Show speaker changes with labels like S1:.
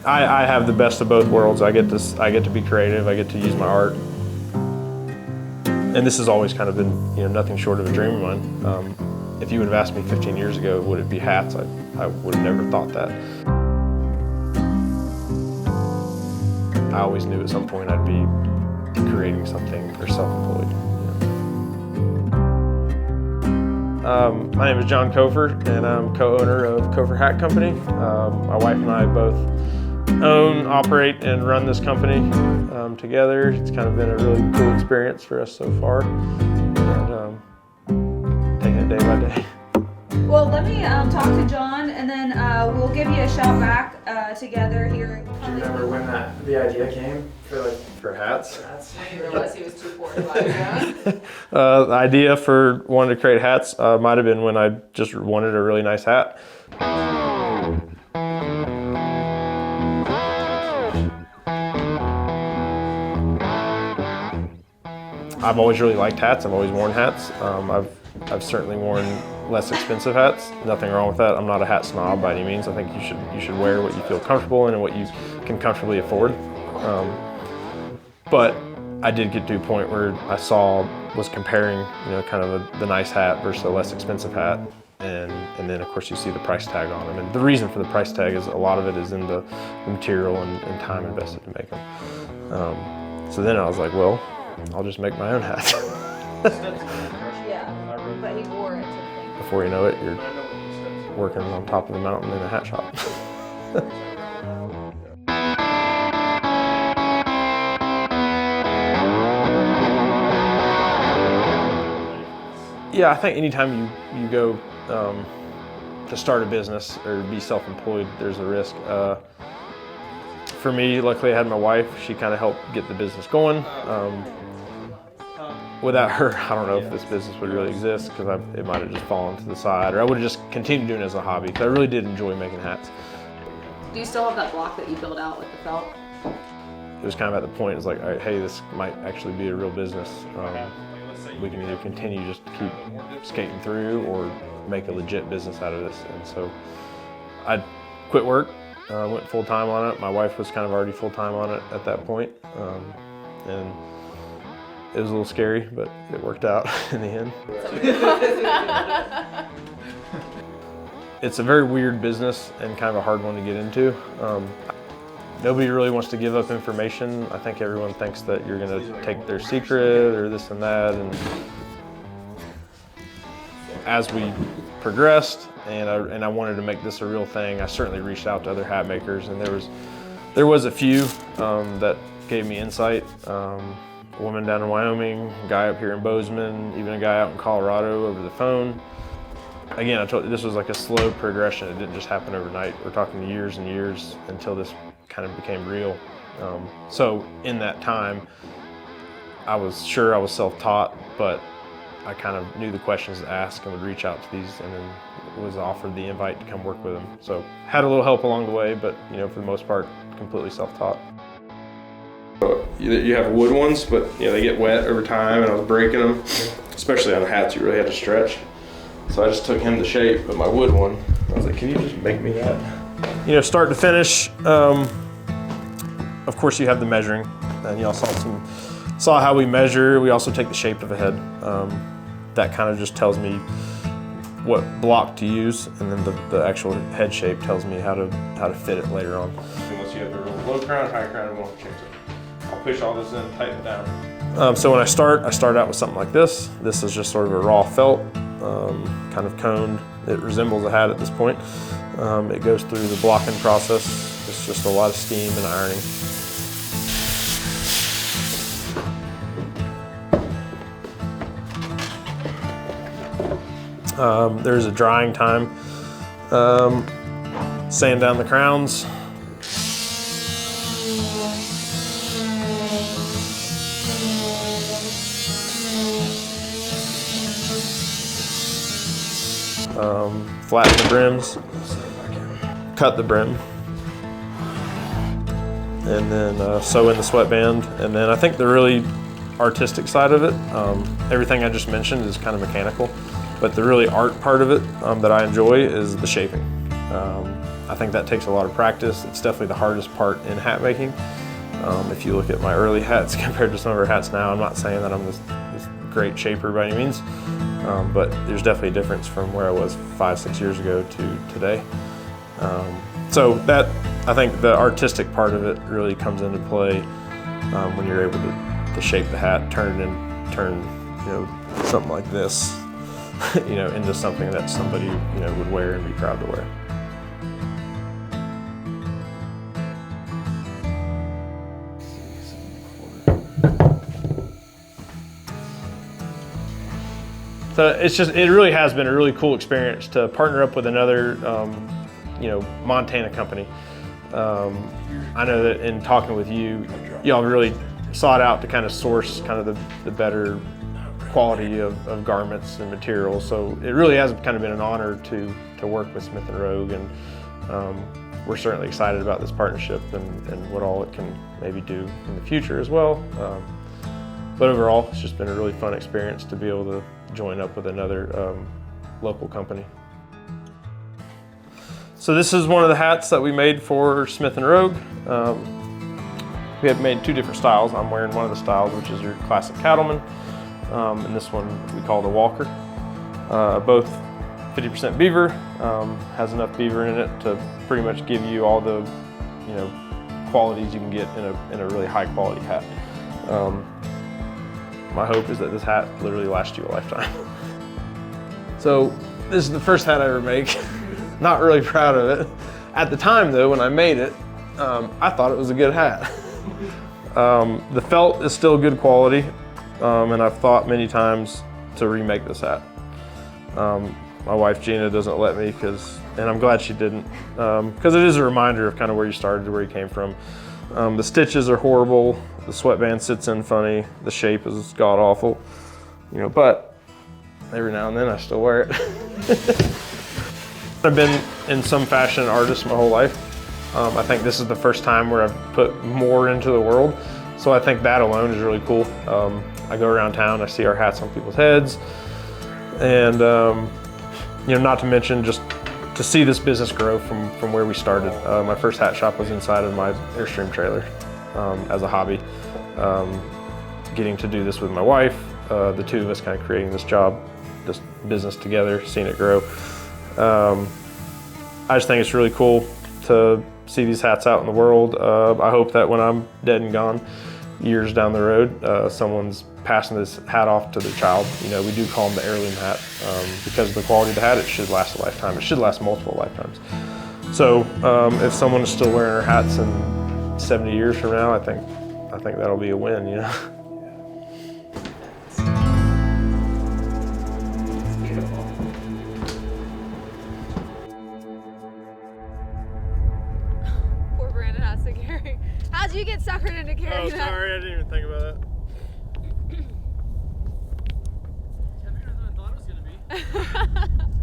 S1: I have the best of both worlds. I get to be creative. I get to use my art, and this has always kind of been, nothing short of a dream of mine. If you would have asked me 15 years ago, would it be hats? I would have never thought that. I always knew at some point I'd be creating something or self-employed. My name is John Cofer, and I'm co-owner of Cofer Hat Company. My wife and I both own, operate, and run this company together. It's kind of been a really cool experience for us so far, and taking it day by day.
S2: Well, let me talk to John, and then we'll give you a shout back together here.
S1: Do you remember when the idea came for hats?
S3: I didn't realize he was too poor to buy it.
S1: The idea for wanting to create hats might have been when I just wanted a really nice hat. I've always really liked hats. I've always worn hats. I've certainly worn less expensive hats. Nothing wrong with that. I'm not a hat snob by any means. I think you should wear what you feel comfortable in and what you can comfortably afford. But I did get to a point where I was comparing, kind of the nice hat versus a less expensive hat, and then of course you see the price tag on them. And the reason for the price tag is a lot of it is in the material and time invested to make them. So then I was like, well, I'll just make my own hat.
S2: Yeah, but he wore it to think.
S1: Before you know it, you're working on top of the mountain in a hat shop. Yeah, I think anytime you go to start a business or be self-employed, there's a risk. For me, luckily I had my wife. She kind of helped get the business going. Without her, I don't know if this business would really exist, because it might have just fallen to the side, or I would have just continued doing it as a hobby, because I really did enjoy making hats.
S3: Do you still have that block that you built out with the felt?
S1: It was kind of at the point, it's like, all right, hey, this might actually be a real business. We can either continue just to keep skating through or make a legit business out of this. And so I quit work, went full-time on it. My wife was kind of already full-time on it at that point. And it was a little scary, but it worked out in the end. It's a very weird business and kind of a hard one to get into. Nobody really wants to give up information. I think everyone thinks that you're going to take their secret or this and that. And as we progressed and I wanted to make this a real thing, I certainly reached out to other hat makers, and there was a few that gave me insight. A woman down in Wyoming, a guy up here in Bozeman, even a guy out in Colorado over the phone. Again, I told you this was like a slow progression. It didn't just happen overnight. We're talking years and years until this kind of became real. So in that time, I was sure I was self-taught, but I kind of knew the questions to ask and would reach out to these, and then was offered the invite to come work with them. So had a little help along the way, but for the most part, completely self-taught. You have wood ones, but they get wet over time, and I was breaking them, especially on hats. You really had to stretch. So I just took him to shape, but my wood one, I was like, can you just make me that? Start to finish, of course you have the measuring, and y'all saw how we measure. We also take the shape of a head. That kind of just tells me what block to use, and then the actual head shape tells me how to fit it later on. Unless you have a real low crown, high crown, we won't change it. I'll push all this in and tighten it down. So when I start out with something like this. This is just sort of a raw felt, kind of coned. It resembles a hat at this point. It goes through the blocking process. It's just a lot of steam and ironing. There's a drying time. Sand down the crowns. Flatten the brims, cut the brim, and then sew in the sweatband. And then I think the really artistic side of it, everything I just mentioned is kind of mechanical, but the really art part of it that I enjoy is the shaping. I think that takes a lot of practice. It's definitely the hardest part in hat making. If you look at my early hats compared to some of our hats now, I'm not saying that I'm this great shaper by any means, but there's definitely a difference from where I was 5-6 years ago to today. So that, I think the artistic part of it really comes into play when you're able to shape the hat, turn something like this, into something that somebody would wear and be proud to wear. So it really has been a really cool experience to partner up with another, Montana company. I know that in talking with you, y'all really sought out to kind of source kind of the better quality of garments and materials. So it really has kind of been an honor to work with Smith & Rogue, and we're certainly excited about this partnership and what all it can maybe do in the future as well. But overall, it's just been a really fun experience to be able to join up with another local company. So this is one of the hats that we made for Smith & Rogue. We have made 2 different styles. I'm wearing one of the styles, which is your classic cattleman, and this one we call the Walker. Both 50% beaver, has enough beaver in it to pretty much give you all the qualities you can get in a really high quality hat. My hope is that this hat literally lasts you a lifetime. So this is the first hat I ever make. Not really proud of it. At the time though, when I made it, I thought it was a good hat. The felt is still good quality, and I've thought many times to remake this hat. My wife Gina doesn't let me, and I'm glad she didn't, because it is a reminder of kind of where you started, where you came from. The stitches are horrible, the sweatband sits in funny, the shape is god-awful, but every now and then I still wear it. I've been in some fashion an artist my whole life. I think this is the first time where I've put more into the world, so I think that alone is really cool. I go around town, I see our hats on people's heads, and not to mention just to see this business grow from where we started. My first hat shop was inside of my Airstream trailer as a hobby. Getting to do this with my wife, the 2 of us kind of creating this business together, seeing it grow. I just think it's really cool to see these hats out in the world. I hope that when I'm dead and gone, years down the road, someone's passing this hat off to their child. We do call them the heirloom hat because of the quality of the hat. It should last a lifetime. It should last multiple lifetimes. So if someone is still wearing their hats in 70 years from now, I think that'll be a win.
S2: Poor Brandon has to carry. How'd you get suckered into carrying that?
S1: Oh, sorry, I didn't even think about that. Heavier than I thought it was gonna be.